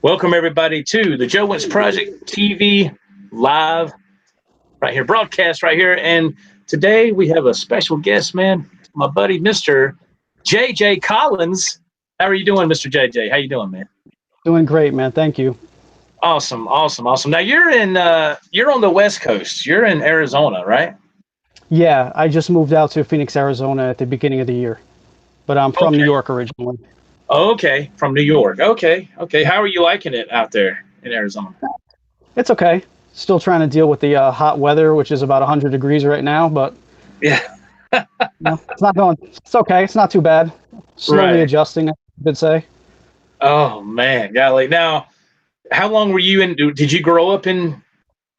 Welcome everybody to the Joe Wentz Project TV live right here, broadcast right here. And today we have a special guest, man, my buddy, Mr. J.J. Collins. How are you doing, Mr. J.J.? How you doing, man? Doing great, man. Thank you. Awesome. Now you're on the West Coast. You're in Arizona, right? Yeah, I just moved out to Phoenix, Arizona at the beginning of the year, but I'm from New Okay. York originally. Okay, from New York. Okay. How are you liking it out there in Arizona? It's okay. Still trying to deal with the hot weather, which is about 100 degrees right now, but Yeah. it's not going. It's okay. It's not too bad. Slowly Right. adjusting, I could say. Oh man, golly. Now, how long were you in? Did you grow up in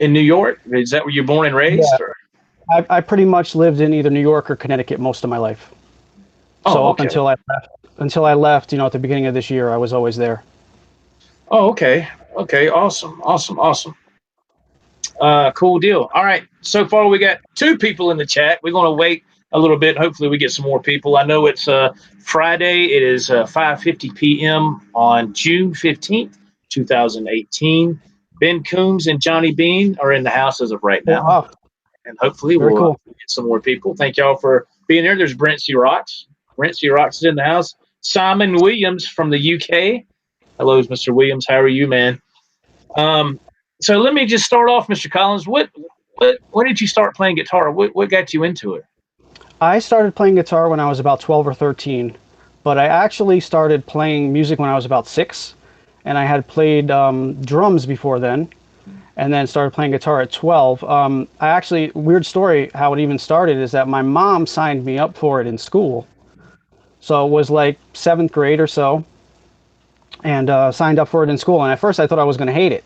New York? Is that where you're born and Yeah, raised? Or? I pretty much lived in either New York or Connecticut most of my life. So Oh, up okay. until I left, at the beginning of this year, I was always there. Oh, okay. Okay. Awesome. Cool deal. All right. So far, we got two people in the chat. We're going to wait a little bit. Hopefully, we get some more people. I know it's Friday. It is 5:50 p.m. on June 15th, 2018. Ben Coombs and Johnny Bean are in the house as of right Oh, now. wow, And hopefully very we'll cool. get some more people. Thank y'all for being here. There's Brent C. Rocks. Brent C. Rocks is in the house. Simon Williams from the UK. Hello, Mr. Williams. How are you, man? Um, so let me just start off, Mr. Collins. When did you start playing guitar? What got you into it? I started playing guitar when I was about 12 or 13, but I actually started playing music when I was about 6, and I had played drums before then, and then started playing guitar at 12. I actually, weird story, how it even started is that my mom signed me up for it in school. So it was like 7th grade or so, and signed up for it in school. And at first I thought I was going to hate it.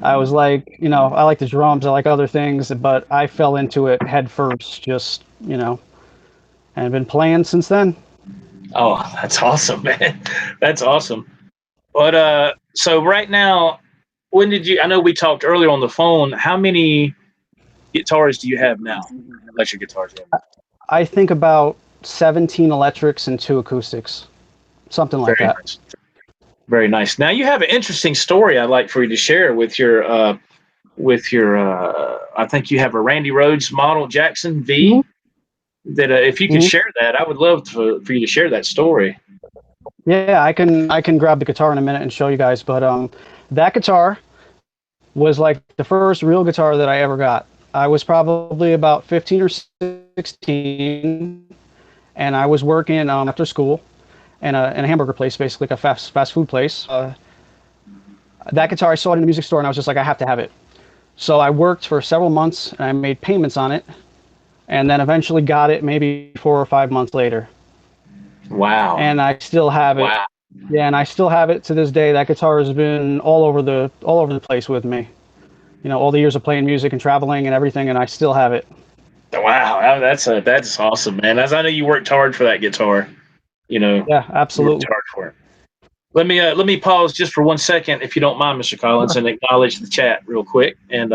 I was like, I like the drums, I like other things, but I fell into it head first, just, and I've been playing since then. Oh, that's awesome, man. That's awesome. But so right now, when did you? I know we talked earlier on the phone. How many guitars do you have now? Electric guitars you have now? I think about 17 electrics and 2 acoustics, something like Very that. nice. Very nice. Now you have an interesting story I'd like for you to share with your. I think you have a Randy Rhoads model Jackson Hmm. V. That if you could Hmm. share that, I would love for you to share that story. Yeah, I can grab the guitar in a minute and show you guys, but that guitar was like the first real guitar that I ever got. I was probably about 15 or 16, and I was working after school in a hamburger place, basically like a fast food place. That guitar, I saw it in the music store, and I was just like, I have to have it. So I worked for several months, and I made payments on it, and then eventually got it maybe 4 or 5 months later. Wow. And I still have it. Wow. Yeah, and I still have it to this day. That guitar has been all over the place with me. All the years of playing music and traveling and everything, and I still have it. Wow. That's awesome, man. As I know you worked hard for that guitar. You know, Yeah, you worked absolutely. hard for it. Let me pause just for 1 second, if you don't mind, Mr. Collins, Sure. and acknowledge the chat real quick, and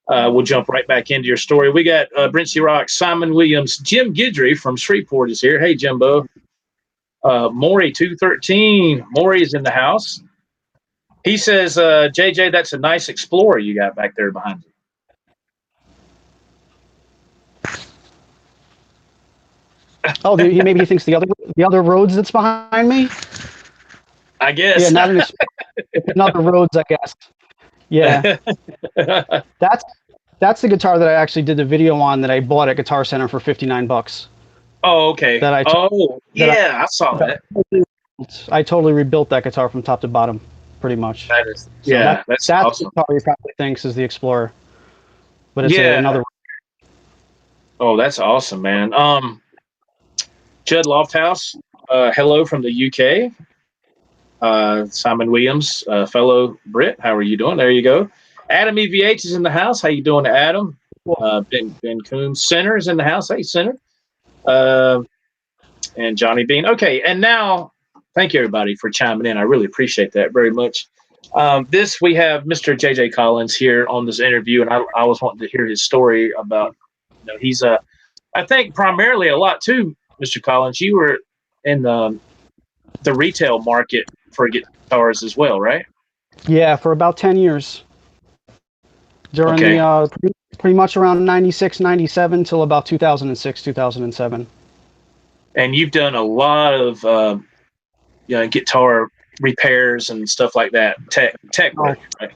we'll jump right back into your story. We got Brincy Rock, Simon Williams, Jim Guidry from Shreveport is here. Hey, Jimbo. Maury 213. Maury is in the house. He says, JJ, that's a nice Explorer you got back there behind you. Oh, maybe he thinks the other roads that's behind me. I Yeah, guess. not an it's another roads, I guess. Yeah, that's that's the guitar that I actually did the video on that I bought at Guitar Center for $59. Oh, okay. That I to- Oh, that I yeah, I saw that that. I totally rebuilt that guitar from top to bottom, pretty much. That is, So yeah, that's that's the awesome. guitar he probably thinks is the Explorer, but it's Yeah. another. Oh, that's awesome, man. Judd Lofthouse, hello from the UK. Simon Williams, fellow Brit, how are you doing? There you go. Adam EVH is in the house. How you doing, Adam? Ben Coombs, Center is in the house. Hey, Center. Uh, and Johnny Bean. Okay, and now, thank you everybody for chiming in. I really appreciate that very much. This we have Mr. J.J. Collins here on this interview, and I was wanting to hear his story about. He's I think primarily a lot too, Mr. Collins. You were in the retail market for guitars as well, right? Yeah, for about 10 years. During Okay. the pretty much around 96, 97 till about 2006, 2007. And you've done a lot of guitar repairs and stuff like that, tech Oh, work, right?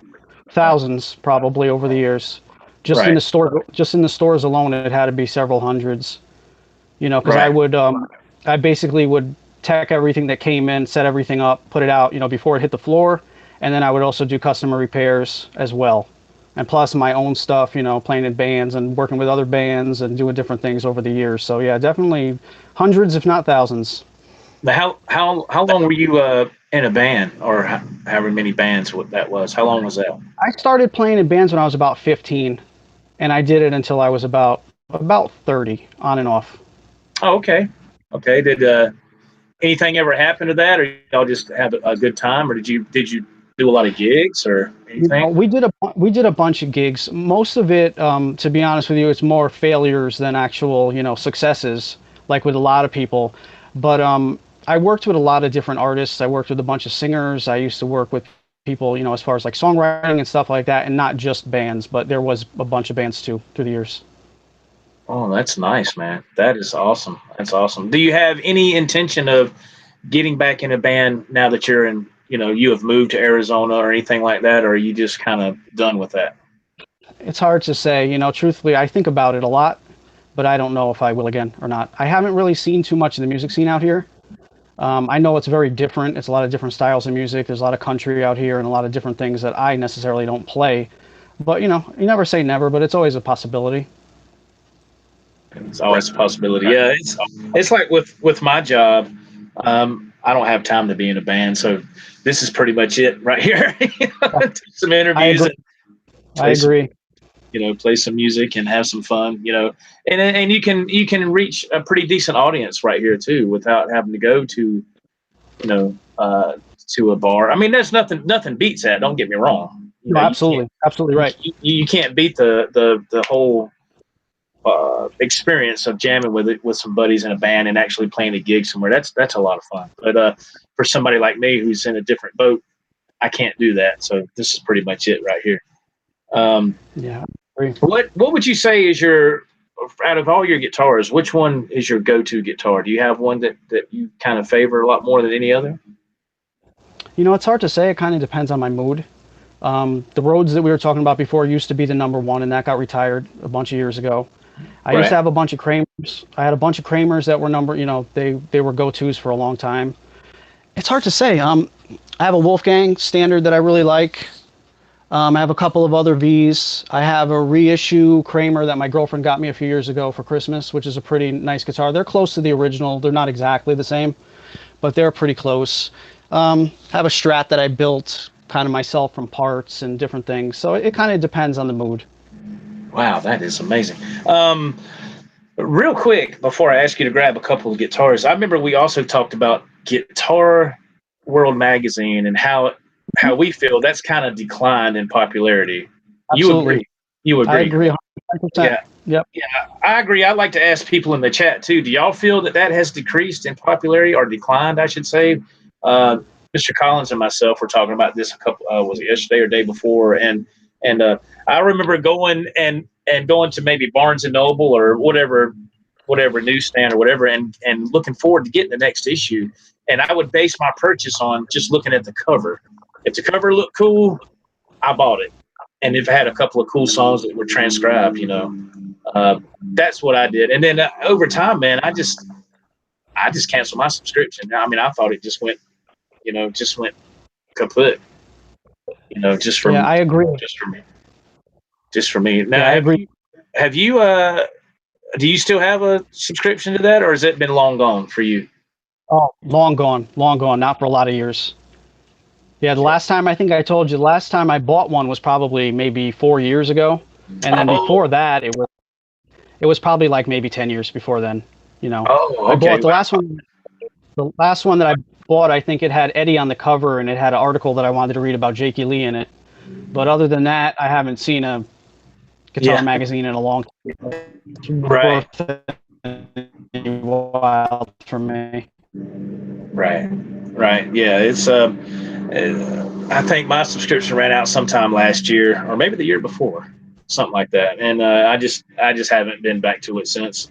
thousands probably over the years. Right, Just in the stores alone, it had to be several hundreds. You know, because right. I basically would tech everything that came in, set everything up, put it out, you know, before it hit the floor, and then I would also do customer repairs as well, and plus my own stuff, you know, playing in bands and working with other bands and doing different things over the years. So yeah, definitely hundreds, if not thousands. Now, how long were you in a band, or however many bands what that was? How long was that? I started playing in bands when I was about 15, and I did it until I was about 30, on and off. Oh, okay, okay. Did anything ever happen to that, or y'all just have a good time, or did you do a lot of gigs or You know, anything? we did a bunch of gigs. Most of it, to be honest with you, it's more failures than actual, you know, successes, like with a lot of people. But I worked with a lot of different artists. I worked with a bunch of singers. I used to work with people, you know, as far as like songwriting and stuff like that, and not just bands, but there was a bunch of bands too through the years. Oh, that's nice, man. That is awesome. That's awesome. Do you have any intention of getting back in a band now that you're in, you have moved to Arizona or anything like that, or are you just kind of done with that? It's hard to say, you know, truthfully, I think about it a lot, but I don't know if I will again or not. I haven't really seen too much of the music scene out here. I know it's very different. It's a lot of different styles of music. There's a lot of country out here and a lot of different things that I necessarily don't play. But, you know, you never say never, but it's always a possibility. It's always a possibility. Yeah, it's like with my job. I don't have time to be in a band, so this is pretty much it right here. Do some I interviews agree. and I play some, agree. play some music and have some fun. And you can reach a pretty decent audience right here too without having to go to you know to a bar. I mean, there's nothing beats that. Don't get me wrong. No, You can't absolutely. Absolutely right. you can't beat the whole experience of jamming with some buddies in a band and actually playing a gig somewhere. That's a lot of fun. But for somebody like me who's in a different boat, I can't do that. So this is pretty much it right here. Um, Yeah, I agree. what would you say is your out of all your guitars, which one is your go-to guitar? Do you have one that you kind of favor a lot more than any other? You know, it's hard to say. It kind of depends on my mood. The Rhodes that we were talking about before used to be the number one, and that got retired a bunch of years ago. I used to Right. have a bunch of Kramers. I had a bunch of Kramers that were you know, they were go-tos for a long time. It's hard to say. I have a Wolfgang standard that I really like. I have a couple of other V's. I have a reissue Kramer that my girlfriend got me a few years ago for Christmas, which is a pretty nice guitar. They're close to the original. They're not exactly the same, but they're pretty close. I have a Strat that I built kind of myself from parts and different things. So it kind of depends on the mood. Wow, that is amazing. Um, Real quick, before I ask you to grab a couple of guitars, I remember we also talked about Guitar World Magazine and how we feel that's kind of declined in popularity. You Absolutely. agree? You I agree? agree 100%. Yeah, Yep. yeah, I agree. I'd like to ask people in the chat too. Do y'all feel that has decreased in popularity or declined? I should say. Uh, Mr. Collins and myself were talking about this a couple was it yesterday or day before, and I remember going to maybe Barnes and Noble or whatever newsstand or whatever, and looking forward to getting the next issue. And I would base my purchase on just looking at the cover. If the cover looked cool, I bought it. And if it had a couple of cool songs that were transcribed, that's what I did. And then over time, man, I just canceled my subscription. I mean, I thought it just went kaput. Just Yeah, from I agree. just for me, just for me. Yeah, Now, I have agree. you have you do you still have a subscription to that, or has it been long gone for you? Oh, long gone, long gone. Not for a lot of years. Yeah, the last time I think I told you, the last time I bought one was probably maybe 4 years ago, and then Oh, before that, it was probably like maybe 10 years before then. You know, oh, I okay. bought the last one that I bought. I think it had Eddie on the cover, and it had an article that I wanted to read about Jakey Lee in it. But other than that, I haven't seen a guitar Yeah, magazine in a long time. It's right, worth it. Wild for me. right, Right. Yeah. It's I think my subscription ran out sometime last year, or maybe the year before, something like that. And I just haven't been back to it since.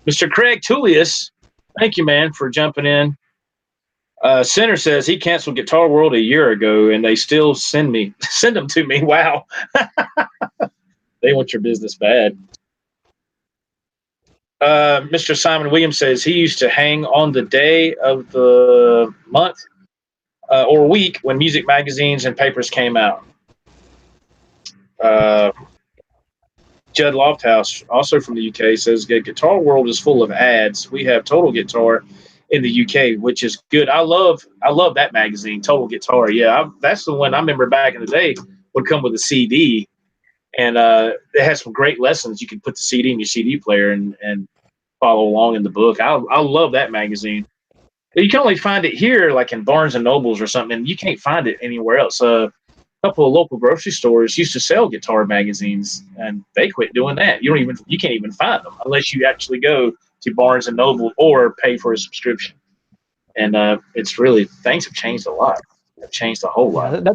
Mr. Craig Tullius, thank you, man, for jumping in. Center says he canceled Guitar World a year ago, and they still send them to me. Wow, they want your business bad. Mr. Simon Williams says he used to hang on the day of the month or week when music magazines and papers came out. Uh, Judd Lofthouse, also from the UK, says Guitar World is full of ads. We have Total Guitar in the UK, which is good. I love that magazine, Total Guitar. Yeah, that's the one I remember back in the day would come with a CD, and it has some great lessons. You can put the CD in your CD player and follow along in the book. I love that magazine. You can only find it here, like in Barnes and Nobles or something, and you can't find it anywhere else. A couple of local grocery stores used to sell guitar magazines, and they quit doing that. You can't even find them unless you actually go to Barnes and Noble or pay for a subscription. And it's really, things have changed a lot. They've changed a whole lot. Yeah,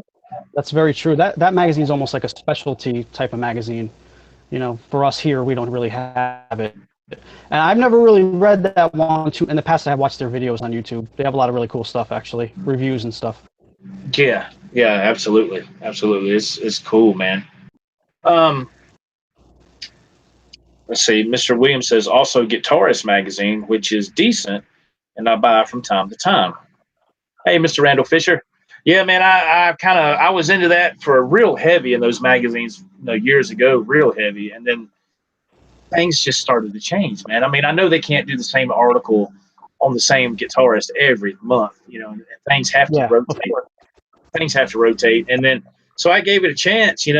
that's very true. That magazine is almost like a specialty type of magazine. For us here, we don't really have it. And I've never really read that one. In the past, I have watched their videos on YouTube. They have a lot of really cool stuff, actually, reviews and stuff. Yeah, absolutely. It's cool, man. Let's see. Mr. Williams says also Guitarist magazine, which is decent, and I buy from time to time. Hey, Mr. Randall Fisher. Yeah, man, I was into that for real heavy in those magazines, years ago, real heavy, and then things just started to change, man. I mean, I know they can't do the same article on the same guitarist every month, and things have to rotate. Things have to rotate, and then so I gave it a chance, and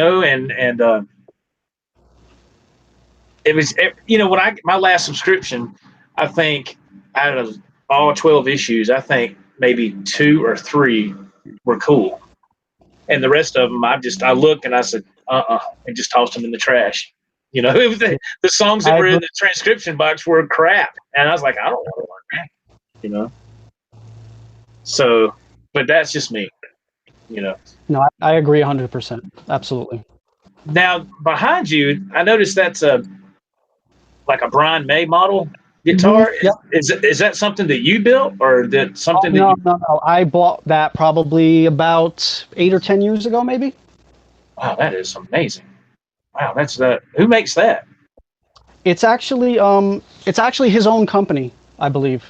it was, when my last subscription, I think out of all 12 issues, I think maybe 2 or 3 were cool, and the rest of them, I looked and I said, and just tossed them in the trash. It was the songs that were in the transcription box were crap, and I was like, I don't want to learn that, So, but that's just me, No, I agree 100%. Absolutely. Now behind you, I noticed that's like a Brian May model guitar. Mm-hmm. Yep. Is that something that you built, or that something? No. I bought that probably about 8 or 10 years ago, maybe. Wow, that is amazing. Wow, that's who makes that? It's actually his own company, I believe.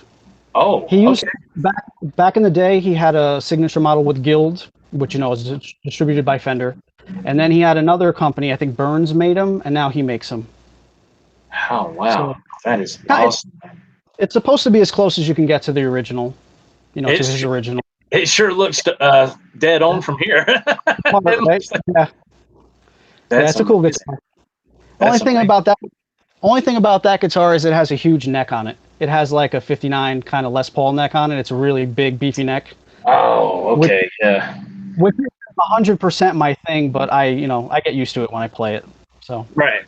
Oh, he used back in the day. He had a signature model with Guild, which is distributed by Fender, and then he had another company. I think Burns made them, and now he makes them. Oh wow, so, that is awesome. It's supposed to be as close as you can get to the original, to his original. It sure looks dead on from here. Right? Yeah. That's a cool guitar. Only thing about that guitar is it has a huge neck on it. It has like a 59 kind of Les Paul neck on it. It's a really big, beefy neck. Oh, okay, yeah. Which is 100% my thing, but I get used to it when I play it. So. Right.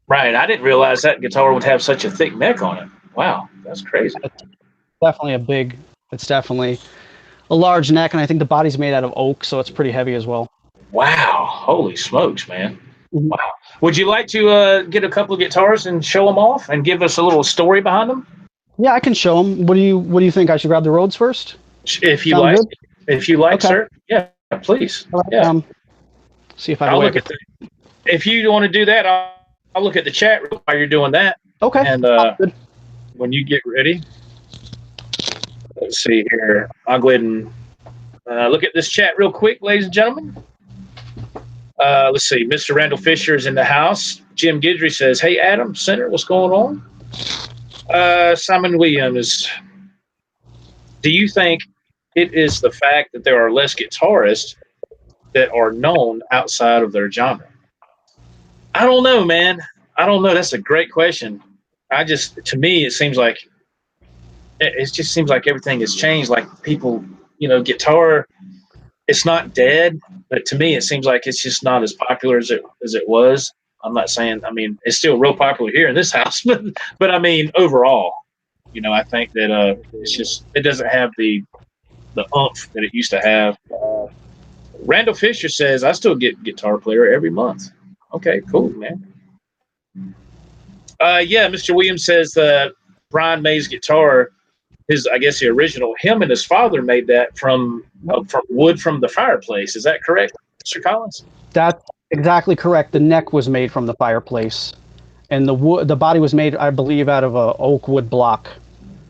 I didn't realize that guitar would have such a thick neck on it. Wow, that's crazy. It's definitely a large neck, and I think the body's made out of oak, so it's pretty heavy as well. Wow, holy smokes, man. Mm-hmm. Wow. Would you like to get a couple of guitars and show them off and give us a little story behind them? Yeah, I can show them. What do you think? I should grab the Rhodes first? If you like. Good? If you like, okay. Sir. Yeah, please. Right, yeah. See if I can look at if you want to do that, I'll look at the chat while you're doing that. Okay. And when you get ready, let's see here. I'll go ahead and look at this chat real quick, ladies and gentlemen. Let's see. Mr. Randall Fisher is in the house. Jim Guidry says, "Hey, Adam, Center, what's going on?" Simon Williams, do you think it is the fact that there are less guitarists that are known outside of their genre? I don't know, man. I don't know. That's a great question. To me, it just seems like everything has changed. Like people, guitar, it's not dead, but to me, it seems like it's just not as popular as it was. I'm not saying, it's still real popular here in this house, but overall, I think that it doesn't have the the oomph that it used to have. Randall Fisher says, I still get Guitar Player every month. Okay, cool, man. Yeah, Mr. Williams says Brian May's guitar, I guess the original, him and his father made that from wood from the fireplace. Is that correct, Mr. Collins? That's exactly correct. The neck was made from the fireplace, and the body was made, I believe, out of a oak wood block.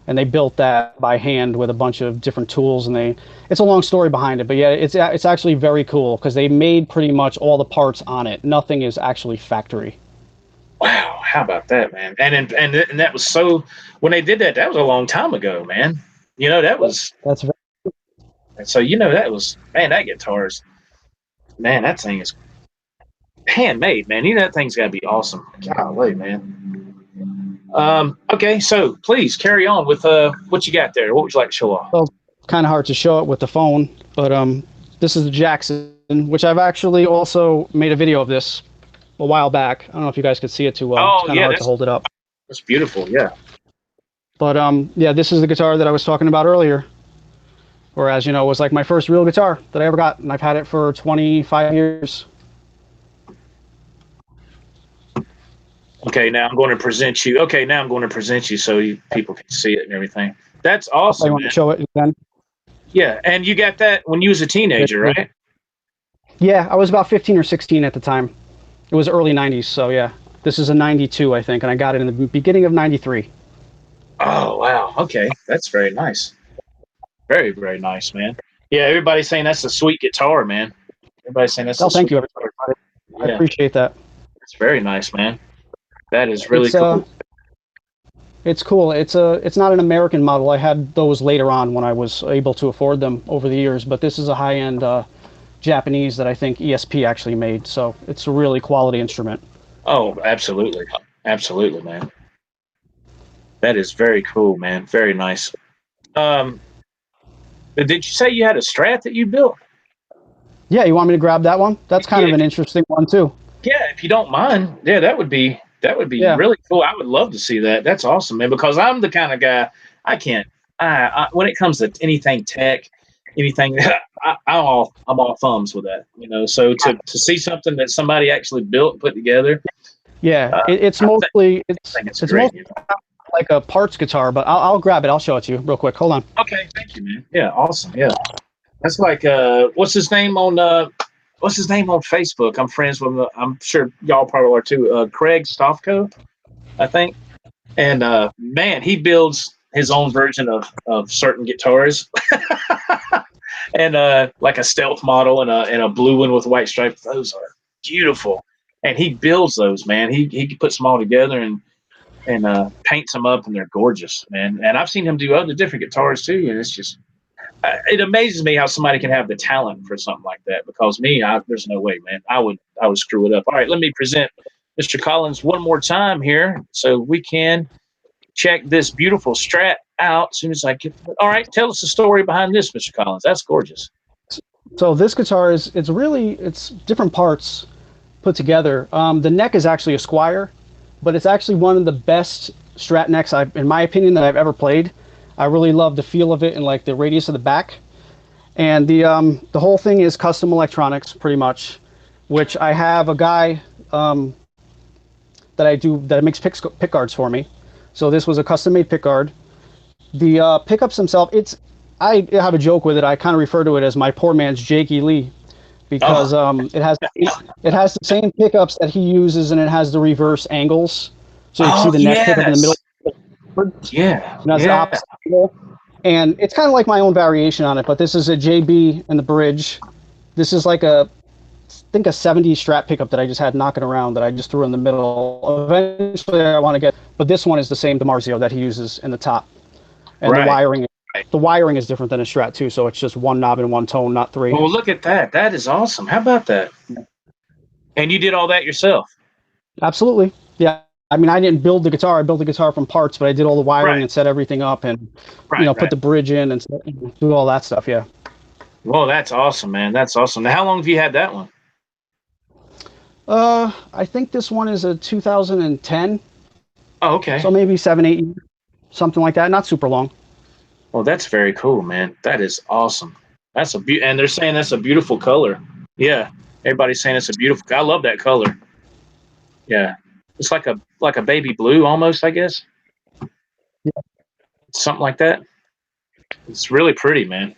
And they built that by hand with a bunch of different tools, and it's a long story behind it, but yeah, it's actually very cool because they made pretty much all the parts on it. Nothing is actually factory. Wow, how about that, man? And that was so, when they did that, that was a long time ago, man. That was That's very, so that was, man, that guitar's, man, that thing is handmade, man. That thing's got to be awesome. Golly, man. Okay, so please carry on with what you got there. What would you like to show off? well, it's kind of hard to show it with the phone, but this is the Jackson, which I've actually also made a video of this a while back. I don't know if you guys could see it too well. Oh, it's kind of hard to hold it up. That's beautiful, yeah. But yeah, this is the guitar that I was talking about earlier. Whereas, it was like my first real guitar that I ever got, and I've had it for 25 years. Okay, now I'm going to present you. So people can see it and everything. That's awesome. I want to show it again. Yeah, and you got that when you was a teenager, right? Yeah, I was about 15 or 16 at the time. It was early 90s, so yeah. This is a 92, I think, and I got it in the beginning of 93. Oh, wow. Okay, that's very nice. Very, very nice, man. Yeah, everybody's saying that's a sweet guitar, man. Everybody's saying that's a thank sweet you, guitar. I appreciate that. It's very nice, man. That is really cool. It's cool. It's not an American model. I had those later on when I was able to afford them over the years, but this is a high-end Japanese that I think ESP actually made, so it's a really quality instrument. Oh, absolutely. Absolutely, man. That is very cool, man. Very nice. Did you say you had a Strat that you built? Yeah, you want me to grab that one? That's kind of an interesting one too. Yeah, if you don't mind. Yeah, that would be really cool. I would love to see that. That's awesome, man, because I'm the kind of guy I can't when it comes to anything tech, anything I'm all thumbs with that, So to see something that somebody actually built and put together. Yeah, it's mostly like a parts guitar, but I'll grab it. I'll show it to you real quick. Hold on. Okay, thank you, man. Yeah, awesome. Yeah, that's like what's his name on Facebook? I'm friends with I'm sure y'all probably are too. Craig Stofko, I think. And man, he builds his own version of certain guitars. And like a stealth model and a blue one with white stripes. Those are beautiful. And he builds those, man. He puts them all together and paints them up, and they're gorgeous, man. And I've seen him do other different guitars too, and it's just it amazes me how somebody can have the talent for something like that. Because there's no way, man. I would screw it up. All right, let me present Mr. Collins one more time here, so we can check this beautiful Strat out as soon as I get. All right, tell us the story behind this, Mr. Collins. That's gorgeous. So this guitar it's different parts put together. The neck is actually a Squier, but it's actually one of the best Strat necks, in my opinion, that I've ever played. I really love the feel of it and like the radius of the back. And the whole thing is custom electronics, pretty much, which I have a guy that makes pick guards for me. So this was a custom-made pick guard. The pickups themselves, I have a joke with it. I kind of refer to it as my poor man's Jakey Lee, because it has the same pickups that he uses, and it has the reverse angles, so you can see the neck pickup in the middle. Yeah, and the opposite angle. And it's kind of like my own variation on it, but this is a JB in the bridge. This is like I think a 70s Strat pickup that I just had knocking around that I just threw in the middle. Eventually I want to get, but this one is the same DiMarzio that he uses in the top. And the wiring is different than a Strat too, so it's just one knob and one tone, not three. Well, look at that. That is awesome. How about that? And you did all that yourself? Absolutely. Yeah. I mean, I didn't build the guitar. I built the guitar from parts, but I did all the wiring and set everything up and, put the bridge in and do all that stuff. Yeah. Well, that's awesome, man. That's awesome. Now, how long have you had that one? I think this one is a 2010. Oh, okay. So maybe 7, 8 years, something like that. Not super long. Well, that's very cool, man. That is awesome. That's and they're saying that's a beautiful color. Yeah, everybody's saying it's a beautiful. I love that color. Yeah, it's like a baby blue almost, I guess, something like that. It's really pretty, man.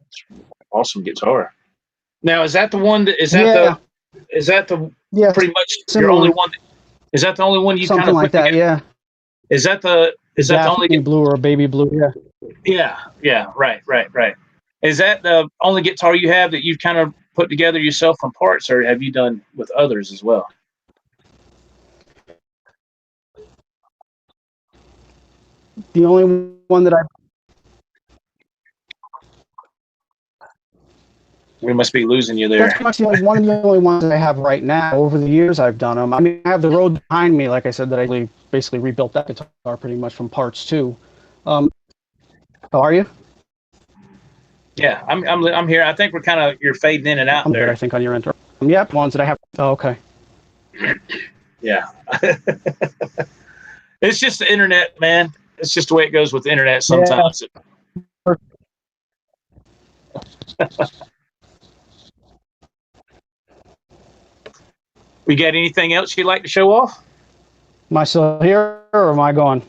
It's awesome guitar. Now, is that the one? That, Yeah, is that the yeah, pretty much your only similar, one? Is that the only one you kind something of like put that. together? Yeah, Is that the only? Daphne blue or baby blue. Yeah. Yeah, yeah, right. Is that the only guitar you have that you've kind of put together yourself from parts, or have you done with others as well? The only one that I We must be losing you That's there. pretty much the only one of the only ones I have right now. Over the years, I've done them. I mean, I have the road behind me, like I said, that I basically rebuilt that guitar pretty much from parts too. Um, how are you? Yeah, I'm here. I think we're kind of you're fading in and out I'm good, I there. think, on your end. Yep, ones that I have. Oh, okay. Yeah, it's just the internet, man. It's just the way it goes with the internet Yeah. sometimes. We got anything else you'd like to show off? Am I still here or am I gone?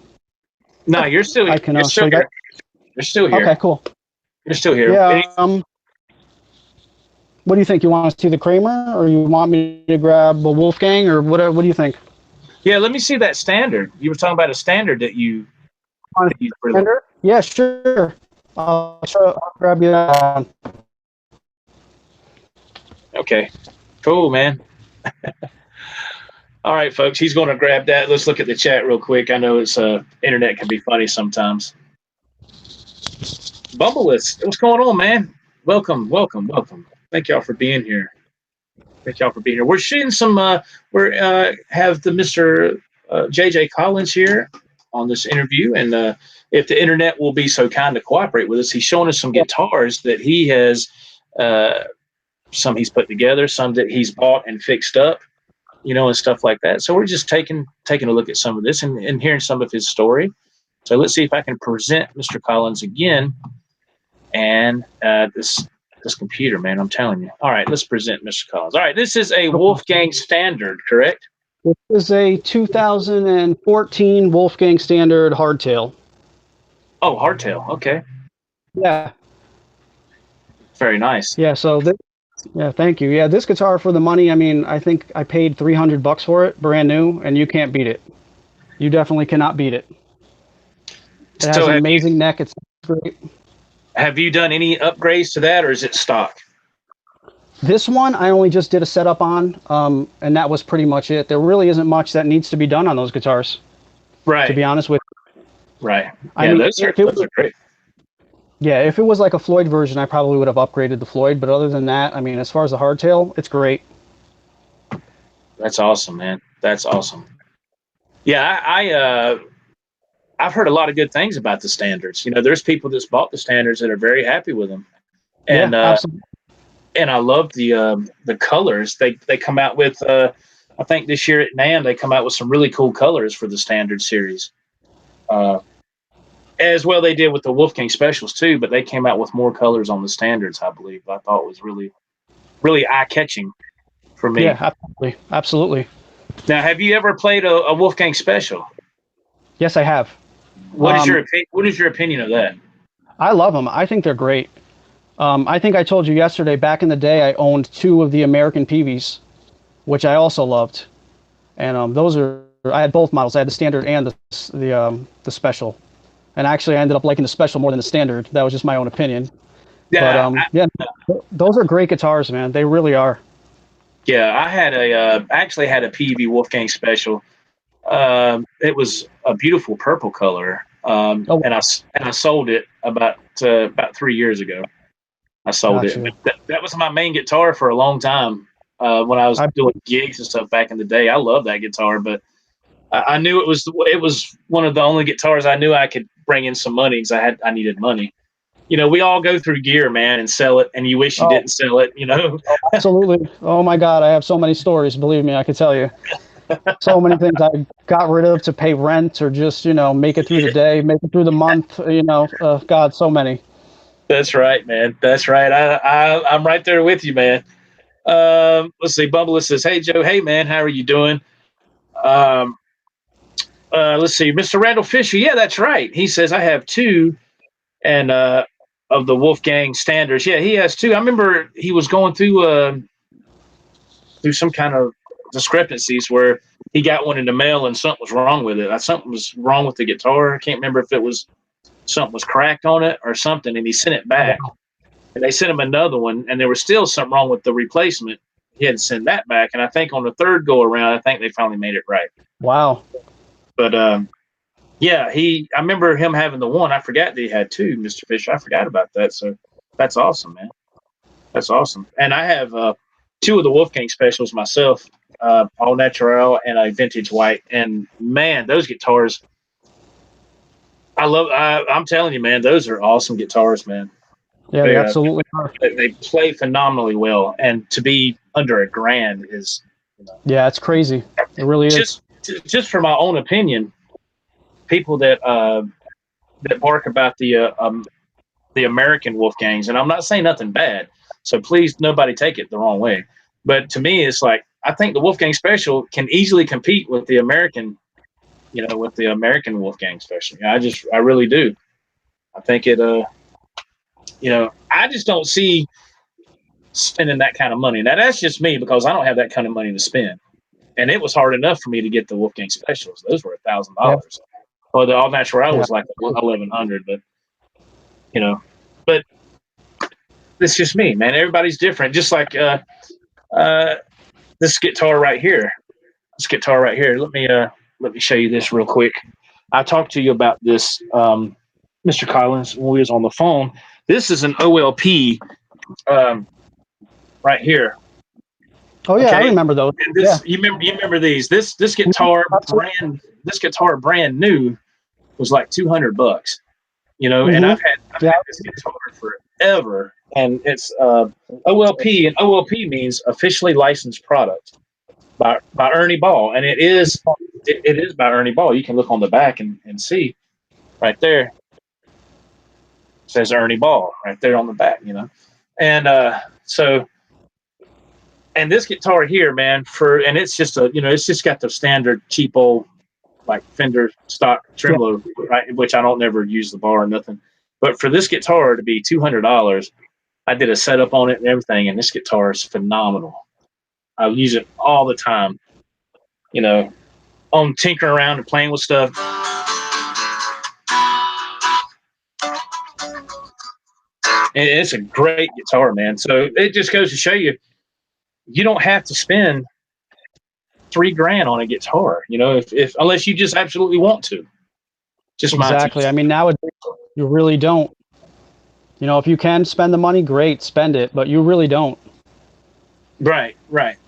No, I can you're show still you guys. here. You're still Okay, here. cool. You're still here. Yeah. What do you think? You want to see the Kramer, or you want me to grab a Wolfgang, or what? What do you think? Yeah, let me see that standard. You were talking about a standard Want to that see you the really. Fender? Yeah, sure. I'll grab you. Okay, cool, man. All right, folks, he's going to grab that. Let's look at the chat real quick. I know it's internet can be funny sometimes. Bumbleless, what's going on, man? Welcome. Thank y'all for being here. Thank y'all for being here. We're shooting some. We're have the Mr. J.J. Collins here on this interview, and if the internet will be so kind to cooperate with us, he's showing us some guitars that he has. Some he's put together, some that he's bought and fixed up, and stuff like that. So we're just taking a look at some of this and hearing some of his story. So let's see if I can present Mr. Collins again. And this computer, man, I'm telling you. All right, let's present Mr. Collins. All right, this is a Wolfgang Standard, correct? This is a 2014 Wolfgang Standard hardtail. Oh, hardtail. Okay, Yeah, very nice. yeah. Yeah, thank you. Yeah, this guitar for the money. I mean, I think I paid $300 for it, brand new, and you can't beat it. You definitely cannot beat it. It has So an amazing neck. It's great. have you done any upgrades to that, or is it stock? This one I only just did a setup on, and that was pretty much it. There really isn't much that needs to be done on those guitars, to Right, be honest with right. you. I Yeah, mean, those are great. yeah, if it was like a Floyd version, I probably would have upgraded the Floyd. But other than that, I mean, as far as the hardtail, it's great. That's awesome, man. That's awesome. Yeah, I've heard a lot of good things about the standards. There's people that's bought the standards that are very happy with them, and Yeah, absolutely. and I love the colors they come out with. I think this year at NAMM they come out with some really cool colors for the standard series. Uh, as well they did with the Wolfgang specials too, but they came out with more colors on the standards. I believe I thought was really eye catching for Yeah, me. absolutely. Now, have you ever played a Wolfgang special? Yes, I have. What is your opinion of that? I love them. I think they're great. I think I told you yesterday. Back in the day, I owned two of the American PVs, which I also loved, and those are. I had both models. I had the standard and the special, and actually, I ended up liking the special more than the standard. That was just my own opinion. But Yeah, yeah, those are great guitars, man. They really are. yeah. I actually had a PV Wolfgang special. It was a beautiful purple color, Oh, and I sold it about 3 years ago. I sold got it. you. But that was my main guitar for a long time. When I was I doing gigs and stuff back in the day, I loved that guitar. But I knew it was one of the only guitars I knew I could bring in some money because I needed money. We all go through gear, man, and sell it, and you wish you oh, didn't sell it. absolutely. Oh my God, I have so many stories. Believe me, I could tell you. So many things I got rid of to pay rent or just, make it through the day, make it through the month, God, so many. That's right, man. That's right. I'm right there with you, man. Let's see. Bubba says, "Hey Joe, hey man, how are you doing?" Um, let's see, Mr. Randall Fisher. Yeah, that's right. He says I have two, and of the Wolfgang standards. Yeah, he has two. I remember he was going through some kind of discrepancies where he got one in the mail and something was wrong with it. Something was wrong with the guitar. I can't remember if it was something was cracked on it or something, and he sent it back. And they sent him another one, and there was still something wrong with the replacement. He had to send that back, and I think on the third go around, I think they finally made it right. Wow. But yeah, I remember him having the one. I forgot that he had two, Mr. Fisher. I forgot about that. So that's awesome, man. That's awesome. And I have two of the Wolfgang specials myself, all natural and a vintage white. And man, those guitars, I'm telling you, man, those are awesome guitars, man. Yeah, they absolutely are. They play phenomenally well, and to be under $1,000 is, Yeah, it's crazy. It really is. Just for my own opinion. People that bark about the American Wolfgangs, and I'm not saying nothing bad, so please nobody take it the wrong way. But to me, it's like I think the Wolfgang Special can easily compete with the American, with the American Wolfgang Special. I really do. I think it. I just don't see spending that kind of money. Now that's just me because I don't have that kind of money to spend, and it was hard enough for me to get the Wolfgang Specials. Those were $1,000. Well, the All Natural was like 1,100, but it's just me, man. Everybody's different. Just like this guitar right here. This guitar right here. Let me show you this real quick. I talked to you about this, Mr. Collins, when we was on the phone. This is an OLP right here. Oh yeah, okay? I remember those. You remember these? This guitar brand new was like $200. And I've had this guitar forever, and it's OLP, and OLP means officially licensed product by Ernie Ball, and it is by Ernie Ball. You can look on the back and see right there. It says Ernie Ball right there on the back, and so. And this guitar here, man, and it's just it's just got the standard cheapo like Fender stock tremolo, right? Which I don't never use the bar or nothing. But for this guitar to be $200, I did a setup on it and everything, and this guitar is phenomenal. I use it all the time, on tinkering around and playing with stuff. And it's a great guitar, man. So it just goes to show you, you don't have to spend $3,000 on a guitar, if unless you just absolutely want to. Just exactly. I mean, nowadays you really don't. If you can spend the money, great, spend it, but you really don't. Right,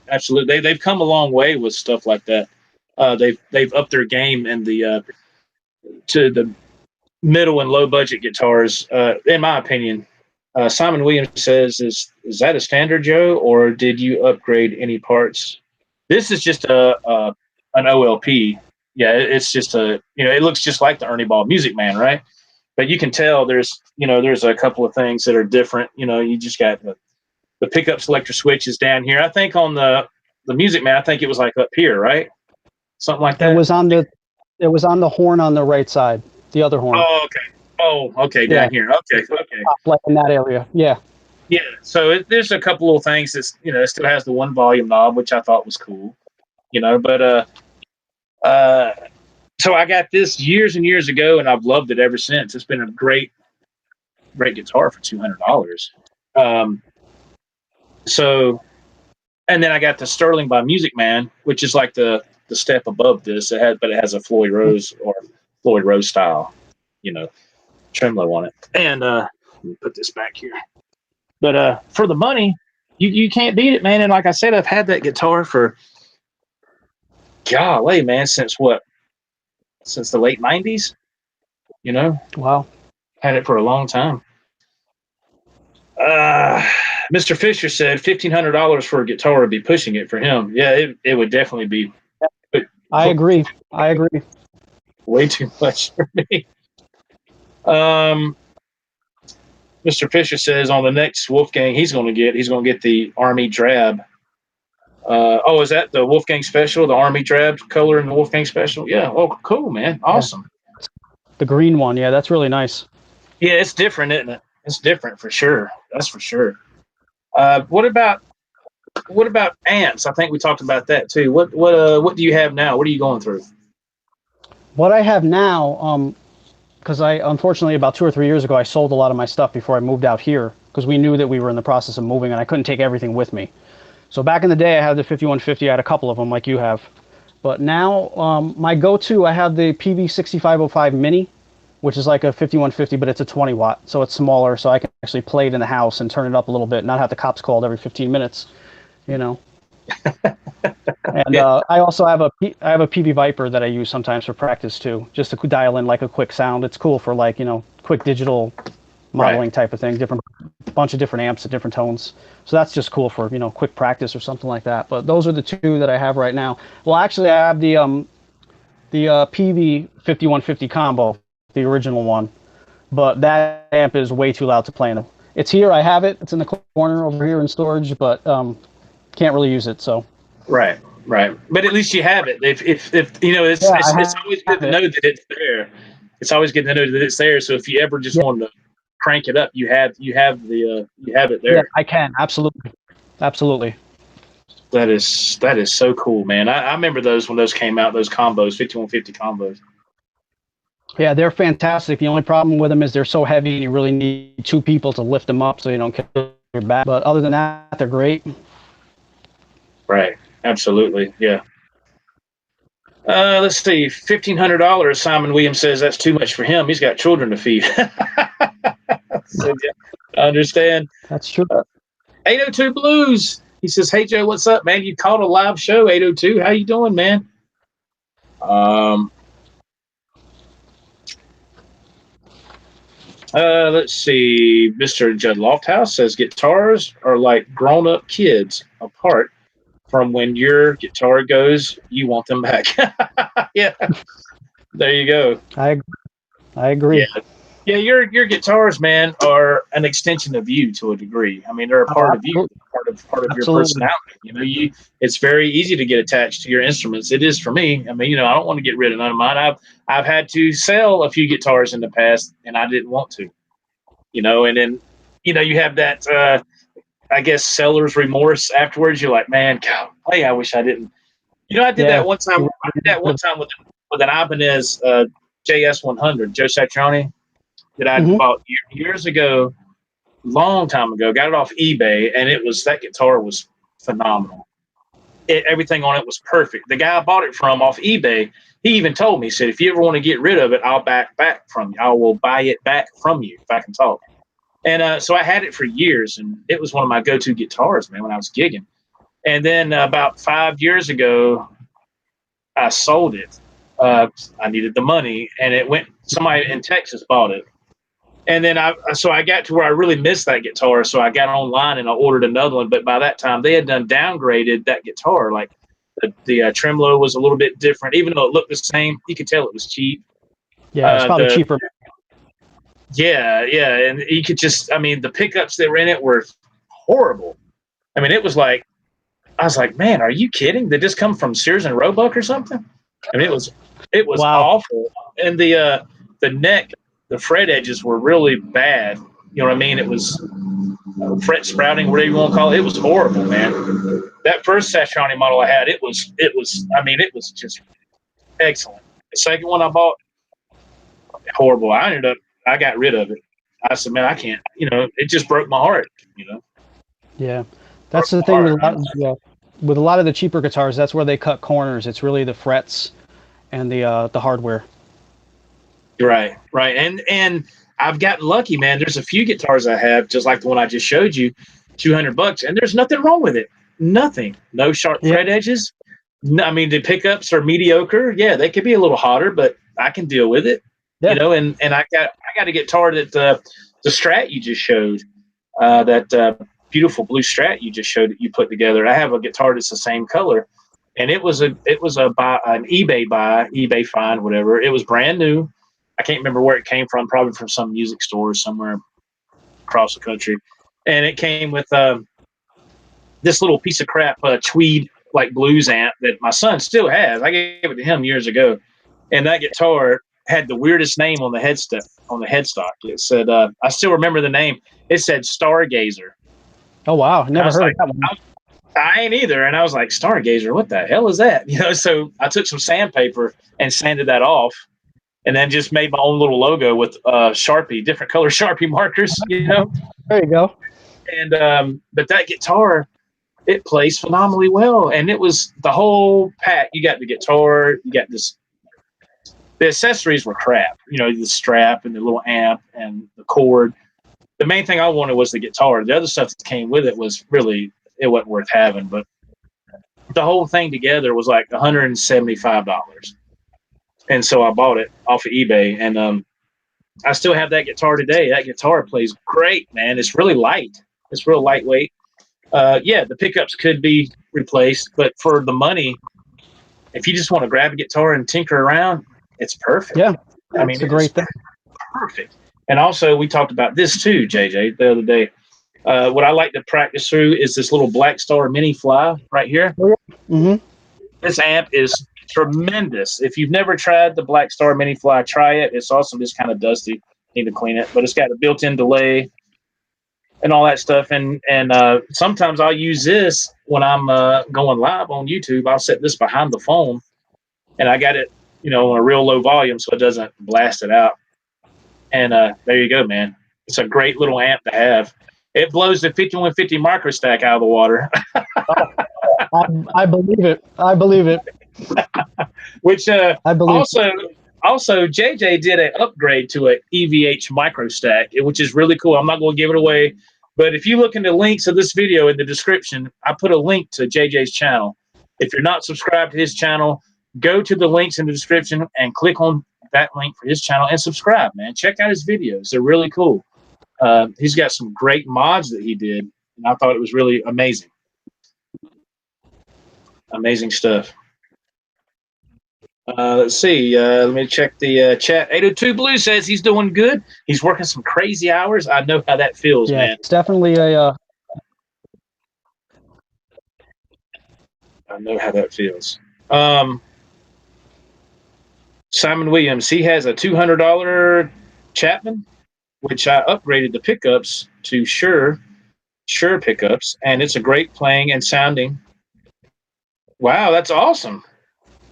absolutely. They've come a long way with stuff like that. They've upped their game in the to the middle and low budget guitars. In my opinion, Simon Williams says, "Is that a standard, Joe, or did you upgrade any parts?" This is just an OLP. Yeah, it's just it looks just like the Ernie Ball Music Man, right? But you can tell there's a couple of things that are different. You just got the pickup selector switch is down here. I think on the Music Man, I think it was like up here, right? Something like that. It was on the horn on the right side, the other horn. Oh, okay. Down here. Okay. Like in that area. Yeah. Yeah. So there's a couple of things that's it still has the one volume knob, which I thought was cool. But so I got this years and years ago, and I've loved it ever since. It's been a great guitar for $200. So, and then I got the Sterling by Music Man, which is like the step above this. But it has a Floyd Rose style, tremolo on it. And let me put this back here. But for the money, you can't beat it, man. And like I said, I've had that guitar for golly, man, since the late 90s. Wow. Had it for a long time. Mr. Fisher said $1,500 for a guitar would be pushing it for him. Yeah, it would definitely be I agree. I agree. Way too much for me. Um, Mr. Fisher says on the next Wolfgang he's going to get the Army Drab. Oh, is that the Wolfgang Special, the Army Drab color in the Wolfgang Special? Yeah. Oh, cool, man. Yeah. Awesome. The green one. Yeah, that's really nice. Yeah, it's different, isn't it? It's different for sure. That's for sure. What about amps? I think we talked about that too. What do you have now? What are you going through? What I have now, because I unfortunately about 2 or 3 years ago I sold a lot of my stuff before I moved out here because we knew that we were in the process of moving and I couldn't take everything with me. So back in the day I had the 5150. I had a couple of them like you have, but now my go-to I have the PV6505 Mini, which is like a 5150, but it's a 20 watt, so it's smaller, so I can actually play it in the house and turn it up a little bit, not have the cops called every 15 minutes, you know. And Yeah. I also have a PV Viper that I use sometimes for practice too, just to dial in like a quick sound. It's cool for like quick digital modeling type of thing. Different bunch of different amps at different tones. So that's just cool for quick practice or something like that. But those are the two that I have right now. Well, actually, I have the PV 5150 combo, the original one, but that amp is way too loud to play in. It's here. I have it. It's in the corner over here in storage, but can't really use it. So. Right, right. But at least you have it. If Yeah, it's I always good have to it. know that it's there. It's always good to know that it's there. So if you ever just Yeah, want to crank it up, you have it yeah, there. I can absolutely, absolutely. That is so cool, man. I remember those when those came out. Those combos, 5150 combos. Yeah, they're fantastic. The only problem with them is they're so heavy, and you really need two people to lift them up so you don't kill your back. But other than that, they're great. Right. Absolutely. Yeah. Let's see. $1,500. Simon Williams says that's too much for him. He's got children to feed. So, yeah, I understand. That's true. 802 Blues. He says, "Hey Joe, what's up, man? You caught a live show, 802. How you doing, man?" Um, let's see. Mr. Judd Lofthouse says guitars are like grown-up kids apart from when your guitar goes, you want them back. Yeah, there you go. I I Yeah, agree. yeah. Your guitars, man, are an extension of you to a degree. I mean, they're a Oh, part of you, absolutely, part of your absolutely. personality. It's very easy to get attached to your instruments. It is for me. I mean, I don't want to get rid of none of mine. I've had to sell a few guitars in the past, and I didn't want to. And then you have that. I guess seller's remorse afterwards. You're like, man, God, hey, I wish I didn't. I did that Yeah. one time. I did that one time with an Ibanez JS 100, Joe Satriani, that I Mm-hmm. bought years ago, long time ago. Got it off eBay, and that guitar was phenomenal. Everything on it was perfect. The guy I bought it from off eBay, he even told me, he said, if you ever want to get rid of it, I'll back from you. I will buy it back from you if I can talk. And so I had it for years, and it was one of my go-to guitars, man, when I was gigging. And then about 5 years ago, I sold it. I needed the money, and it went. Somebody in Texas bought it, and then I got to where I really missed that guitar. So I got online and I ordered another one. But by that time, they had done downgraded that guitar. Like the tremolo was a little bit different, even though it looked the same. You could tell it was cheap. Yeah, it's probably The cheaper. Yeah, and you could just. I mean, the pickups that were in it were horrible. I mean, it was like I was like, man, are you kidding? Did this come from Sears and Roebuck or something? I mean, it was Wow. awful, and the neck, the fret edges were really bad. You know what I mean? It was fret sprouting, whatever you want to call it. It was horrible, man. That first Satriani model I had, it was. I mean, it was just excellent. The second one I bought, horrible. I got rid of it. I said, man, I can't. It just broke my heart. Yeah, Broke that's the my thing with heart. with a lot of the cheaper guitars. That's where they cut corners. It's really the frets and the hardware. Right, right, and I've gotten lucky, man. There's a few guitars I have, just like the one I just showed you, $200, and there's nothing wrong with it. Nothing. No sharp Yeah. fret edges. No, I mean, the pickups are mediocre. Yeah, they could be a little hotter, but I can deal with it. Yeah. And I got a guitar that the Strat you just showed, that beautiful blue Strat you just showed that you put together. I have a guitar that's the same color, and it was buy, an eBay find, whatever. It was brand new. I can't remember where it came from, probably from some music store somewhere across the country, and it came with this little piece of crap tweed like blues amp that my son still has. I gave it to him years ago, and that guitar had the weirdest name on the headstock. It said, I still remember the name. It said Stargazer. Oh wow, never heard like, of that one. I ain't either. And I was like, Stargazer, what the hell is that? So I took some sandpaper and sanded that off, and then just made my own little logo with Sharpie, different color Sharpie markers. There you go. And but that guitar, it plays phenomenally well, and it was the whole pack. You got the guitar, you got this. The accessories were crap, the strap and the little amp and the cord. The main thing I wanted was the guitar. The other stuff that came with it was really, it wasn't worth having. But the whole thing together was like $175, and so I bought it off of eBay, and I still have that guitar today. That guitar plays great, man. It's really light. It's real lightweight. Yeah, the pickups could be replaced, but for the money, if you just want to grab a guitar and tinker around, it's perfect. Yeah, I mean, it's a great thing. Perfect. And also, we talked about this too, JJ, the other day. What I like to practice through is this little Black Star Mini Fly right here. Mm-hmm. This amp is tremendous. If you've never tried the Black Star Mini Fly, try it. It's awesome. It's kind of dusty. Need to clean it, but it's got a built-in delay and all that stuff. And sometimes I'll use this when I'm going live on YouTube. I'll set this behind the phone, and I got it, on a real low volume so it doesn't blast it out. And there you go, man. It's a great little amp to have. It blows the 5150 microstack out of the water. I believe it. I believe it. Which I believe also JJ did an upgrade to an EVH microstack, which is really cool. I'm not going to give it away, but if you look in the links of this video in the description, I put a link to JJ's channel. If you're not subscribed to his channel, go to the links in the description and click on that link for his channel and subscribe, man. Check out his videos. They're really cool. He's got some great mods that he did, and I thought it was really amazing. Amazing stuff. Let's see. Let me check the chat. 802 Blue says he's doing good. He's working some crazy hours. I know how that feels, man. It's definitely a. I know how that feels. Simon Williams, he has a $200 Chapman, which I upgraded the pickups to Shure pickups, and it's a great playing and sounding. Wow, that's awesome.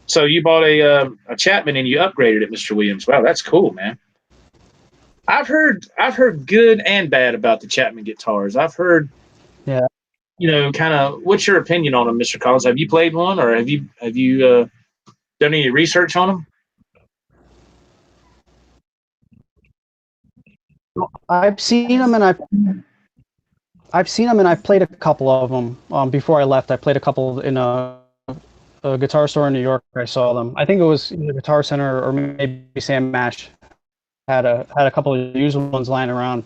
So you bought a Chapman and you upgraded it, Mr. Williams. Wow, that's cool, man. I've heard good and bad about the Chapman guitars. I've heard, kind of. What's your opinion on them, Mr. Collins? Have you played one, or have you done any research on them? I've seen them, and I've played a couple of them. Before I left, I played a couple in a guitar store in New York. I saw them. I think it was the Guitar Center, or maybe Sam Mash had a couple of used ones lying around.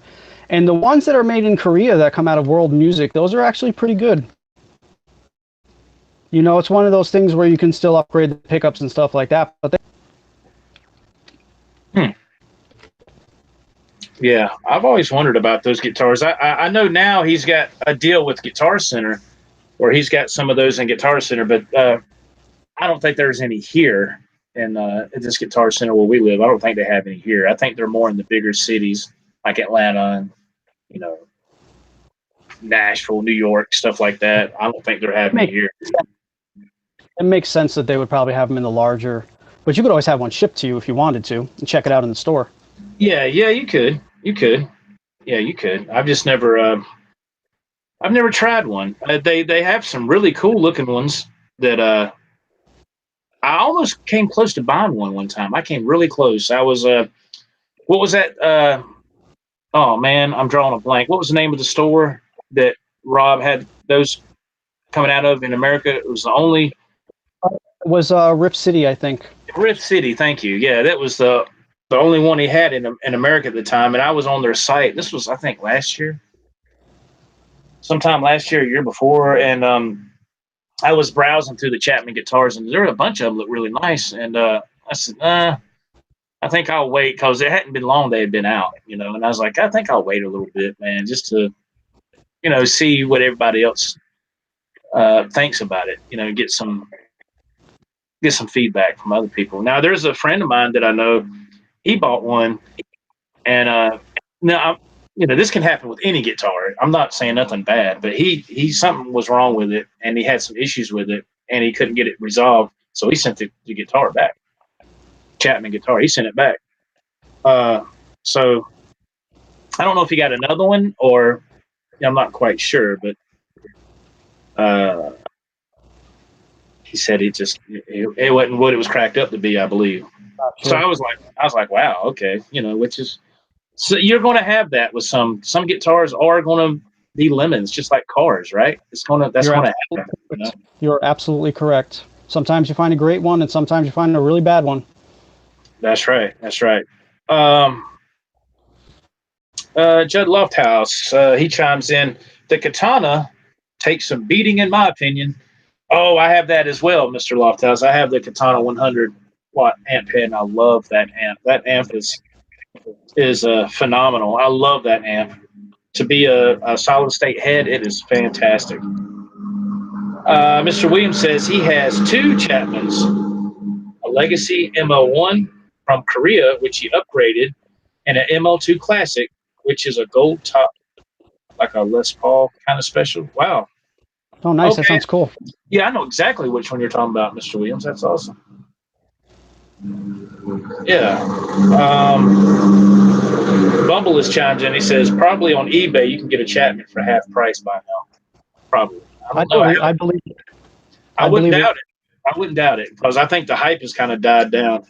And the ones that are made in Korea that come out of World Music, those are actually pretty good. It's one of those things where you can still upgrade the pickups and stuff like that. But Yeah, I've always wondered about those guitars. I know now he's got a deal with Guitar Center, where he's got some of those in Guitar Center, but I don't think there's any here in this Guitar Center where we live. I don't think they have any here. I think they're more in the bigger cities like Atlanta and Nashville, New York, stuff like that. I don't think they're having it here. It makes sense that they would probably have them in the larger, but you could always have one shipped to you if you wanted to and check it out in the store. Yeah, you could. Yeah, you could. I've just never I've never tried one. They have some really cool looking ones that I almost came close to buying one time. I came really close. I was what was that? Oh man, I'm drawing a blank. What was the name of the store that Rob had those coming out of in America? It was the only. It was Rip City, I think. Rip City, thank you. Yeah, that was the only one he had in America at the time, and I was on their site. This was, I think, last year, sometime last year, year before, and I was browsing through the Chapman guitars, and there were a bunch of them that looked really nice. And I said, I think I'll wait because it hadn't been long they had been out, And I was like, I think I'll wait a little bit, man, just to, see what everybody else thinks about it. Get some feedback from other people. Now, there's a friend of mine that I know. He bought one, and now this can happen with any guitar. I'm not saying nothing bad, but he something was wrong with it, and he had some issues with it, and he couldn't get it resolved. So he sent the guitar back. Chapman guitar. He sent it back. So I don't know if he got another one or I'm not quite sure, but he said it wasn't what it was cracked up to be, I believe. So I was like, wow, okay, which is so you're going to have that with some guitars are going to be lemons, just like cars, right? That's going to happen. You're absolutely correct. Sometimes you find a great one, and sometimes you find a really bad one. That's right. Judd Lofthouse, he chimes in. The Katana takes some beating, in my opinion. Oh, I have that as well, Mr. Lofthouse. I have the Katana 100 watt amp head, and I love that amp. That amp is phenomenal. I love that amp. To be a solid state head, it is fantastic. Mr. Williams says he has two Chapmans, a Legacy ML1 from Korea, which he upgraded, and an ML2 Classic, which is a gold top, like a Les Paul kind of special. Wow. Oh, nice. Okay. That sounds cool. Yeah, I know exactly which one you're talking about, Mr. Williams. That's awesome. Yeah. Bumble is chimed in. He says, probably on eBay you can get a Chapman for half price by now. Probably. I believe it. I wouldn't doubt it. I wouldn't doubt it because I think the hype has kind of died down.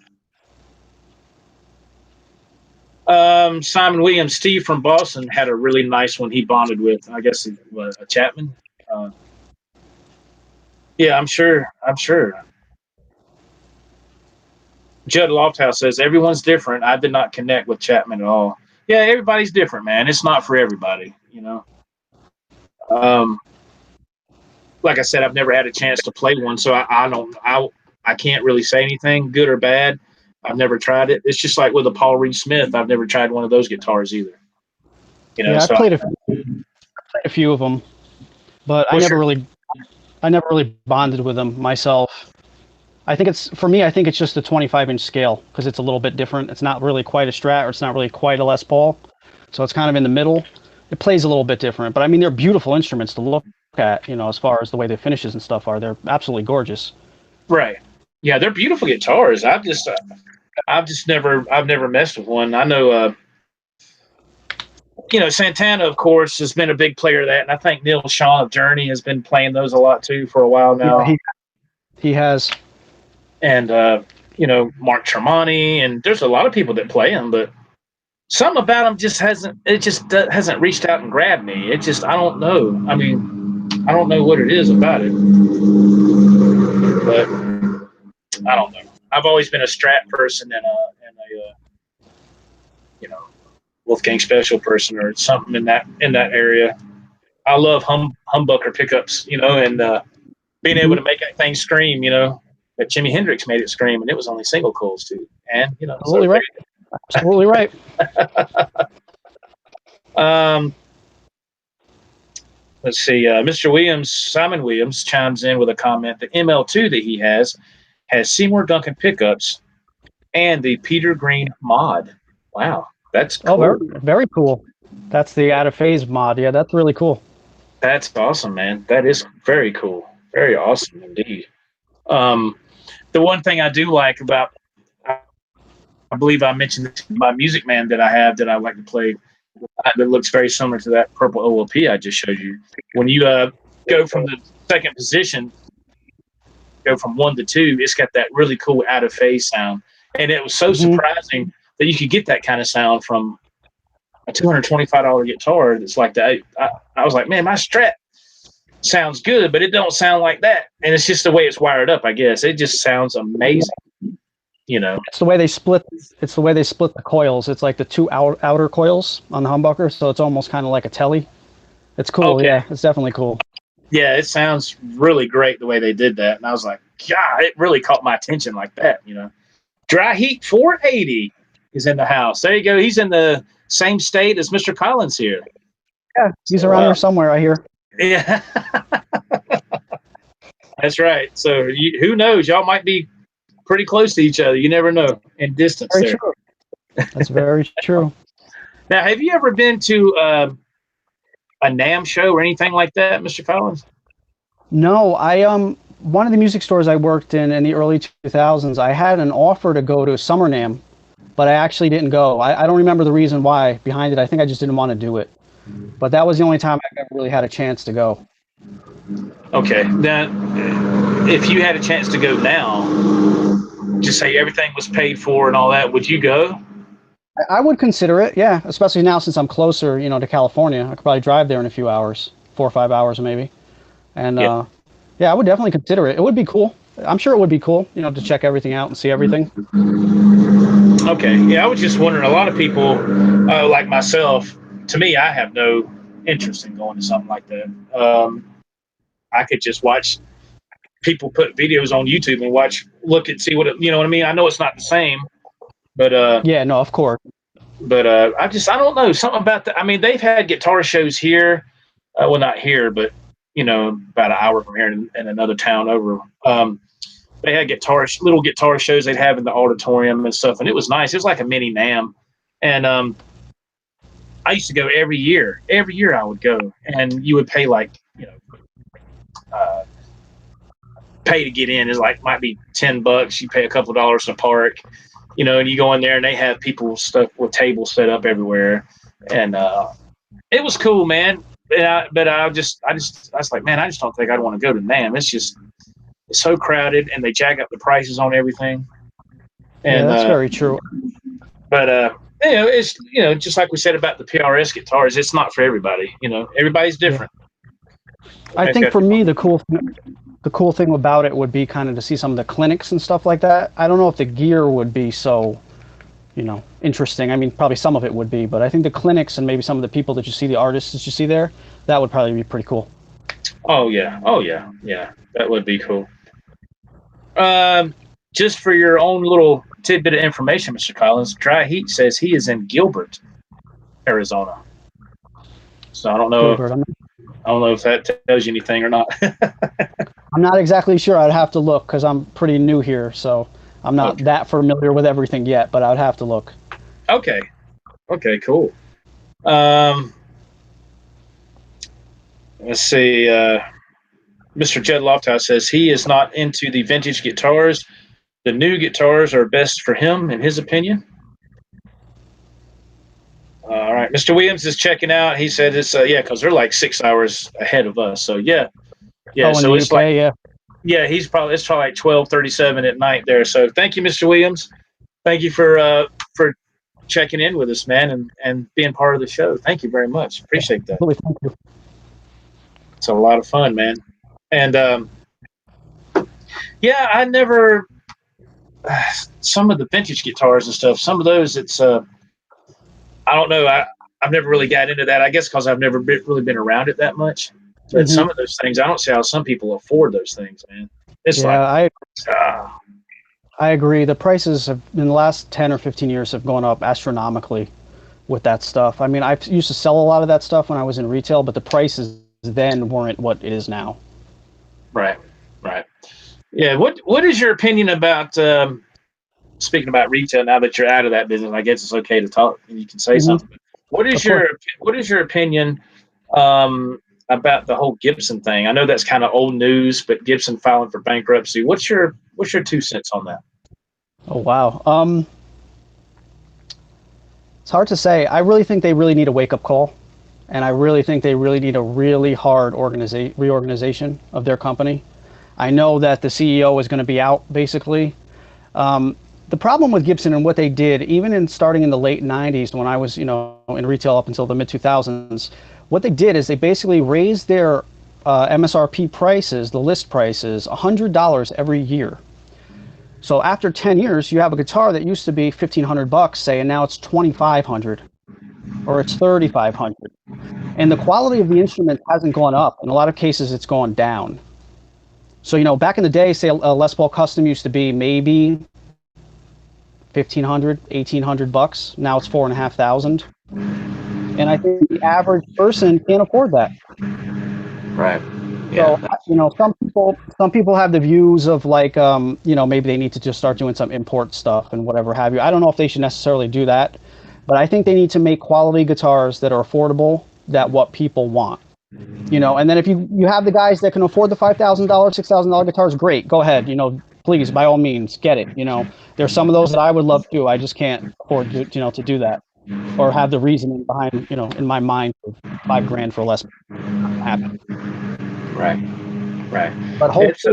Simon Williams, Steve from Boston had a really nice one he bonded with. I guess it was a Chapman. Yeah, I'm sure. Judd Lofthouse says everyone's different. I did not connect with Chapman at all. Yeah, everybody's different, man. It's not for everybody, Like I said, I've never had a chance to play one, so I can't really say anything, good or bad. I've never tried it. It's just like with a Paul Reed Smith. I've never tried one of those guitars either. Yeah, so I played a few of them, but I never really bonded with them myself. I think it's just a 25-inch scale because it's a little bit different. It's not really quite a Strat, or it's not really quite a Les Paul, so it's kind of in the middle. It plays a little bit different, but I mean they're beautiful instruments to look at. As far as the way the finishes and stuff are, they're absolutely gorgeous. Right. Yeah, they're beautiful guitars. I've never messed with one. I know. Santana, of course, has been a big player of that, and I think Neil Sean of Journey has been playing those a lot too for a while now. Yeah, he has. And Mark Tremonti, and there's a lot of people that play them, but something about them just hasn't reached out and grabbed me. I don't know. I mean, I don't know what it is about it, but I don't know. I've always been a Strat person and a Wolfgang Special person or something in that area. I love humbucker pickups, and being able to make that thing scream, But Jimi Hendrix made it scream, and it was only single coils too. And absolutely right. Absolutely right. Let's see. Mr. Williams, Simon Williams, chimes in with a comment. The ML2 that he has Seymour Duncan pickups and the Peter Green mod. Wow, that's cool. Oh, very, very cool. That's the Out of Phase mod. Yeah, that's really cool. That's awesome, man. That is very cool. Very awesome indeed. The one thing I do like about, I believe I mentioned my Music Man that I have that I like to play, that looks very similar to that purple OLP I just showed you. When you go from the second position, go from 1 to 2, it's got that really cool out of phase sound. And it was so surprising that you could get that kind of sound from a $225 guitar that's like that. I was like, man, my Strat sounds good, but it don't sound like that. And it's just the way it's wired up, I guess. It just sounds amazing. It's the way they split. It's the way they split the coils. It's like the two outer coils on the humbucker, so it's almost kind of like a telly. It's cool. Okay. Yeah, it's definitely cool. Yeah, it sounds really great the way they did that. And I was like, God, it really caught my attention like that, you know. Dry Heat 480 is in the house. There you go. He's in the same state as Mr. Collins here. Yeah, he's So, around here somewhere, I hear. yeah, that's right. So who knows? Y'all might be pretty close to each other. You never know in distance Very there. true. That's very true. Now, have you ever been to a NAM show or anything like that, Mr. Collins? No, I one of the music stores I worked in the early 2000s, I had an offer to go to Summer NAM, but I actually didn't go. I don't remember the reason why behind it. I think I just didn't want to do it. But that was the only time I ever really had a chance to go. Okay. Now, if you had a chance to go now, just say everything was paid for and all that, would you go? I would consider it, yeah, especially now since I'm closer, to California. I could probably drive there in a few hours, 4 or 5 hours maybe. And Yeah. yeah, I would definitely consider it. It would be cool. I'm sure it would be cool, to check everything out and see everything. Okay. Yeah, I was just wondering. A lot of people, like myself, to me, I have no interest in going to something like that. I could just watch people put videos on YouTube and see what you know what I mean. I know it's not the same, but Yeah, no, of course. I don't know something about that. I mean, they've had guitar shows here, well, not here, but about an hour from here in another town over. They had little guitar shows they'd have in the auditorium and stuff, and it was nice. It was like a mini NAM, and I used to go every year. Every year I would go, and you would pay like uh, pay to get in is like might be $10. You pay a couple of dollars to park, and you go in there and they have people stuff with tables set up everywhere, and it was cool, man. But I was like, man, I just don't think I'd want to go to NAM. It's so crowded, and they jack up the prices on everything. Yeah, And that's very true. but it's just like we said about the PRS guitars, it's not for everybody. Everybody's different. Yeah. I think for me, the cool thing about it would be kind of to see some of the clinics and stuff like that. I don't know if the gear would be so, interesting. I mean, probably some of it would be, but I think the clinics and maybe some of the people that you see, the artists that you see there, that would probably be pretty cool. Oh yeah, yeah, that would be cool. Just for your own little tidbit of information, Mr. Collins, Dry Heat says he is in Gilbert, Arizona. So I don't know. Gilbert, I don't know if that tells you anything or not. I'm not exactly sure. I'd have to look because I'm pretty new here, so I'm not that familiar with everything yet. But I'd have to look. Okay, cool. Let's see. Mr. Judd Lofthouse says he is not into the vintage guitars. The new guitars are best for him, in his opinion. All right, Mr. Williams is checking out. He said it's because they're like 6 hours ahead of us. So yeah. So it's UK, like it's probably like 12:37 at night there. So thank you, Mr. Williams. Thank you for checking in with us, man, and being part of the show. Thank you very much. Appreciate that. Thank you. It's a lot of fun, man. And I never some of the vintage guitars and stuff. Some of those, it's I don't know. I've never really got into that. I guess because I've never really been around it that much. But some of those things, I don't see how some people afford those things, man. It's I agree. The prices in the last 10 or 15 years have gone up astronomically with that stuff. I mean, I used to sell a lot of that stuff when I was in retail, but the prices then weren't what it is now. Right. Yeah. What is your opinion about speaking about retail? Now that you're out of that business, I guess it's okay to talk and you can say something. What is your opinion about the whole Gibson thing? I know that's kind of old news, but Gibson filing for bankruptcy. What's your 2 cents on that? Oh wow. It's hard to say. I really think they really need a wake-up call, and I really think they really need a really hard reorganization of their company. I know that the CEO is going to be out basically. The problem with Gibson and what they did, even starting in the late 90s when I was, in retail up until the mid 2000s, what they did is they basically raised their MSRP prices, the list prices, $100 every year. So after 10 years, you have a guitar that used to be $1,500, say, and now it's $2,500. or it's 3,500. And the quality of the instrument hasn't gone up. In a lot of cases, it's gone down. So, back in the day, say a Les Paul Custom used to be maybe 1,500, 1,800 bucks. Now it's 4,500. And I think the average person can't afford that. Right. So, Yeah. some people have the views of like, maybe they need to just start doing some import stuff and whatever have you. I don't know if they should necessarily do that, but I think they need to make quality guitars that are affordable, that what people want. And then if you have the guys that can afford the $5,000, $6,000 guitars, great, go ahead. Please, by all means, get it. There's some of those that I would love to. I just can't afford to do that, or have the reasoning behind, in my mind, for $5,000 for less. Not gonna happen. Right. Right. But It's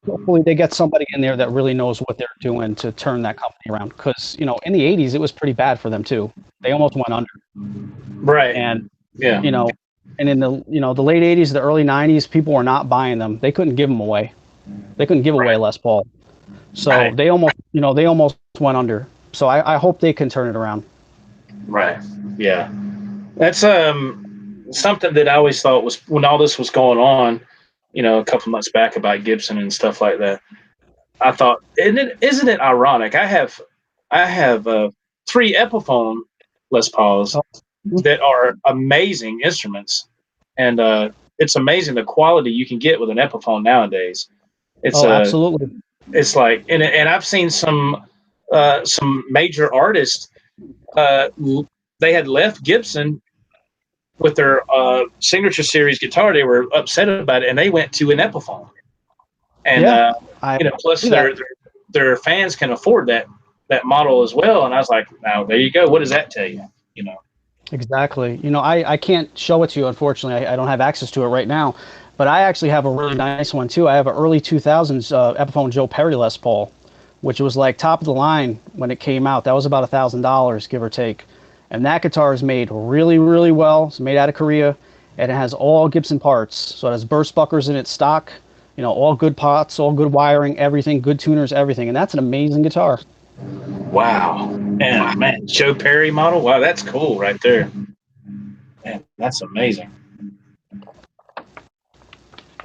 hopefully they get somebody in there that really knows what they're doing to turn that company around. Because in the '80s it was pretty bad for them too. They almost went under. right. And Yeah. and in the late '80s, the early '90s, people were not buying them. They couldn't give them away. They couldn't give away Les Paul. So Right. they almost went under. So I hope they can turn it around. Right. Yeah. That's something that I always thought was when all this was going on, a couple months back about Gibson and stuff like that. I thought, isn't it ironic? I have 3 Epiphone Les Pauls Oh, that are amazing instruments, and it's amazing the quality you can get with an Epiphone nowadays. It's oh, absolutely. it's like, and I've seen some major artists. They had left Gibson with their signature series guitar. They were upset about it, and they went to an Epiphone. And Yeah, I plus see that. their fans can afford that model as well. And I was like, now there you go. What does that tell you? You know, Exactly. I can't show it to you, unfortunately. I don't have access to it right now. But I actually have a really nice one, too. I have an early 2000s Epiphone Joe Perry Les Paul, which was like top of the line when it came out. That was about $1,000, give or take. And that guitar is made really, really well. It's made out of Korea, and it has all Gibson parts. So it has burst buckers in its stock, all good pots, all good wiring, everything, good tuners, everything. And that's an amazing guitar. wow, and man, Joe Perry model. Wow, that's cool right there. Man, that's amazing.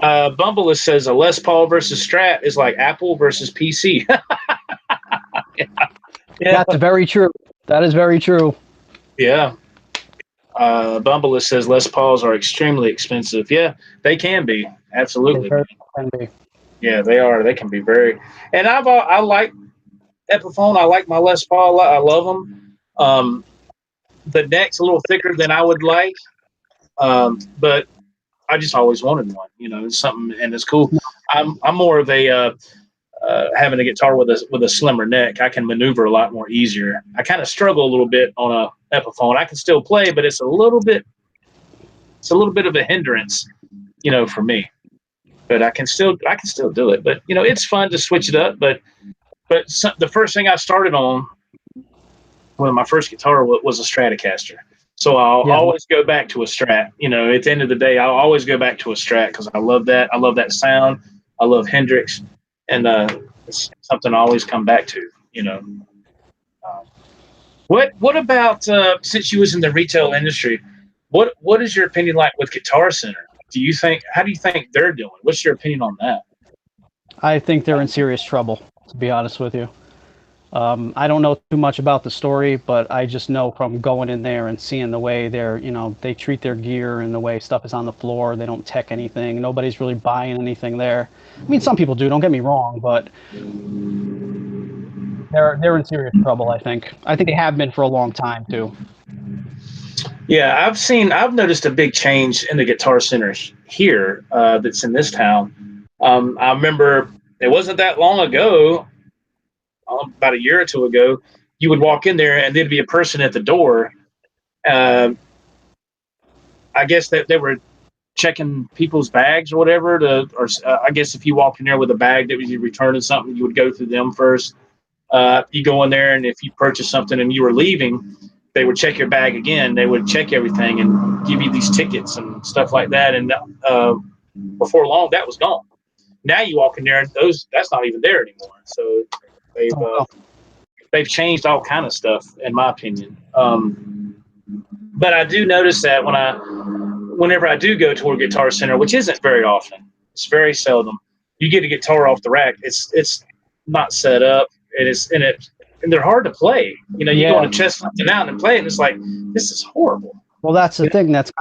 Bumbleless says a Les Paul versus Strat is like Apple versus PC. yeah, yeah, That's very true. That is very true. yeah. Bumbleless says Les Pauls are extremely expensive. Yeah, they can be. They Absolutely. very can be. Yeah, they are. They can be very. And I like Epiphone. I like my Les Paul. I love them. The neck's a little thicker than I would like, but I just always wanted one. It's something, and it's cool. I'm more of a having a guitar with a slimmer neck. I can maneuver a lot more easier. I kind of struggle a little bit on a Epiphone. I can still play, but it's a little bit of a hindrance, for me. But I can still do it. But it's fun to switch it up. But the first thing I started on, well, my first guitar was a Stratocaster. So I'll Yeah, always go back to a Strat. At the end of the day, I'll always go back to a Strat because I love that. I love that sound. I love Hendrix, and it's something I always come back to. What about since you was in the retail industry? What is your opinion like with Guitar Center? How do you think they're doing? What's your opinion on that? I think they're in serious trouble, to be honest with you. I don't know too much about the story, but I just know from going in there and seeing the way they treat their gear and the way stuff is on the floor. They don't tech anything. Nobody's really buying anything there. I mean, some people do. Don't get me wrong, but they're in serious trouble. I think. I think they have been for a long time too. Yeah, I've noticed a big change in the Guitar Center here that's in this town. I remember it wasn't that long ago, about a year or two ago, you would walk in there and there'd be a person at the door. Uh, I guess that they were checking people's bags or whatever. I guess if you walked in there with a bag that was you returning something, you would go through them first. You go in there, and if you purchased something and you were leaving, they would check your bag again. They would check everything and give you these tickets and stuff like that. And before long, that was gone. Now you walk in there, and that's not even there anymore. So they've Oh, well. they've changed all kind of stuff, in my opinion. But I do notice that whenever I do go to a Guitar Center, which isn't very often, it's very seldom, you get a guitar off the rack. It's not set up. And they're hard to play. You know, you go Yeah. to test something out and play it, and it's like, this is horrible. Well, that's the thing. That's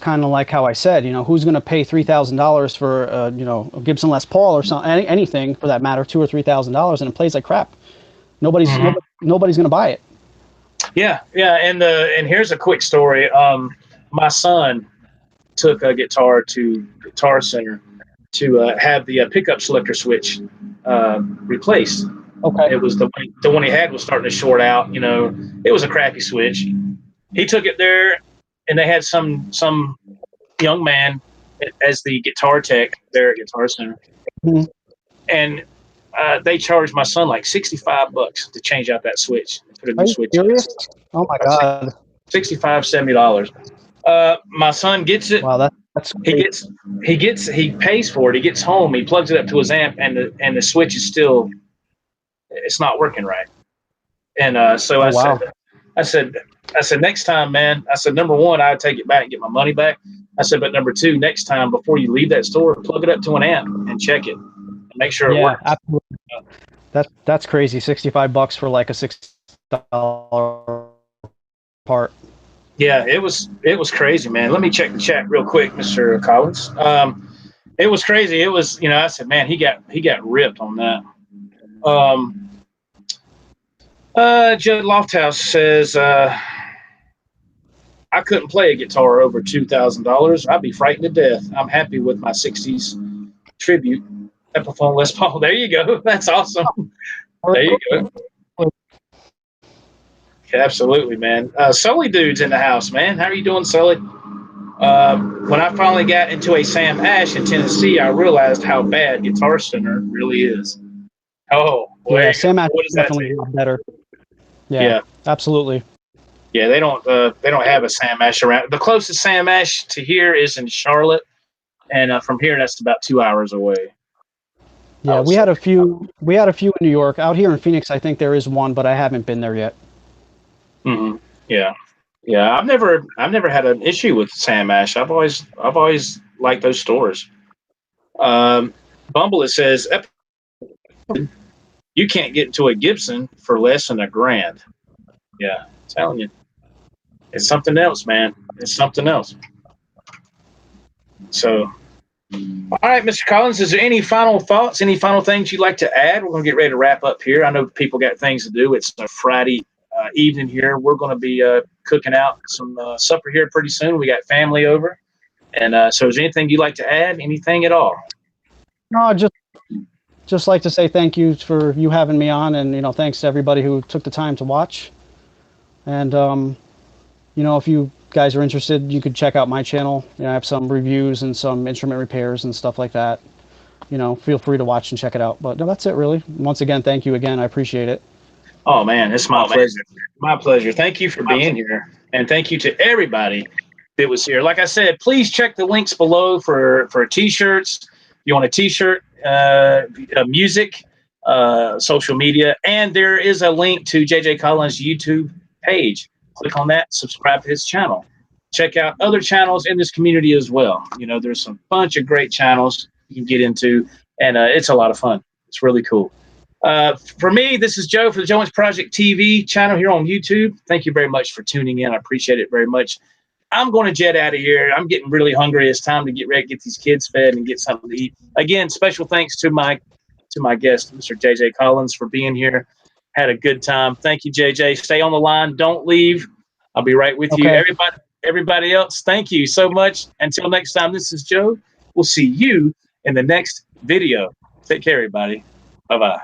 kind of like how I said. You know, who's going to pay $3,000 for you know, a Gibson Les Paul or something, anything for that matter, $2,000 or $3,000, and it plays like crap. Nobody's nobody's going to buy it. Yeah, yeah. And here's a quick story. My son took a guitar to Guitar Center to have the pickup selector switch replaced. Okay. It was the one he had was starting to short out. You know, it was a crappy switch. He took it there, and they had some young man as the guitar tech there at Guitar Center, and they charged my son like $65 to change out that switch. Put a new switch in. Serious? Oh my God. $65, $70. My son gets it. Wow, that's he pays for it. He gets home, he plugs it up to his amp, and the switch is still, it's not working right. And so I said next time, man. I said, number one, I'd take it back and get my money back. I said, but number two, next time before you leave that store, plug it up to an amp and check it and make sure it works. Absolutely. That's crazy. $65 for like a $6 part. Yeah, it was crazy, man. Let me check the chat real quick, Mr. Collins. It was crazy. It was, you know, I said, man, he got ripped on that. Judd Lofthouse says, I couldn't play a guitar over $2,000. I'd be frightened to death. I'm happy with my 60s tribute Epiphone Les Paul. There you go. That's awesome. There you go. Absolutely, man. Sully dude's in the house, man. How are you doing, Sully? When I finally got into a Sam Ash in Tennessee, I realized how bad Guitar Center really is. Oh, boy. Yeah, Sam Ash is definitely a lot better. Yeah, absolutely. Yeah, they don't have a Sam Ash around. The closest Sam Ash to here is in Charlotte, and from here that's about 2 hours away. Yeah, we had a few in New York. Out here in Phoenix, I think there is one, but I haven't been there yet. Mm-hmm. Yeah. I've never had an issue with Sam Ash. I've always liked those stores. Bumble, it says you can't get into a Gibson for less than $1,000. Yeah, I'm telling you, it's something else, man. It's something else. So, all right, Mr. Collins, is there any final thoughts? Any final things you'd like to add? We're gonna get ready to wrap up here. I know people got things to do. It's a Friday evening here. We're going to be cooking out some supper here pretty soon. We got family over. And so is there anything you'd like to add? Anything at all? No, just like to say thank you for you having me on, and, you know, thanks to everybody who took the time to watch. And, you know, if you guys are interested, you could check out my channel. You know, I have some reviews and some instrument repairs and stuff like that. You know, feel free to watch and check it out. But no, that's it, really. Once again, thank you again. I appreciate it. Oh, man, it's my pleasure. My pleasure. Thank you for being here. And thank you to everybody that was here. Like I said, please check the links below for T-shirts. You want a T-shirt, music, social media. And there is a link to J.J. Collins' YouTube page. Click on that. Subscribe to his channel. Check out other channels in this community as well. You know, there's a bunch of great channels you can get into. And it's a lot of fun. It's really cool. For me, this is Joe for the Joe Wentz Project TV channel here on YouTube. Thank you very much for tuning in. I appreciate it very much. I'm going to jet out of here. I'm getting really hungry. It's time to get ready to get these kids fed and get something to eat. Again, special thanks to my guest, Mr. J.J. Collins, for being here. Had a good time. Thank you, J.J. Stay on the line. Don't leave. I'll be right with you. Everybody else, thank you so much. Until next time, this is Joe. We'll see you in the next video. Take care, everybody. Bye-bye.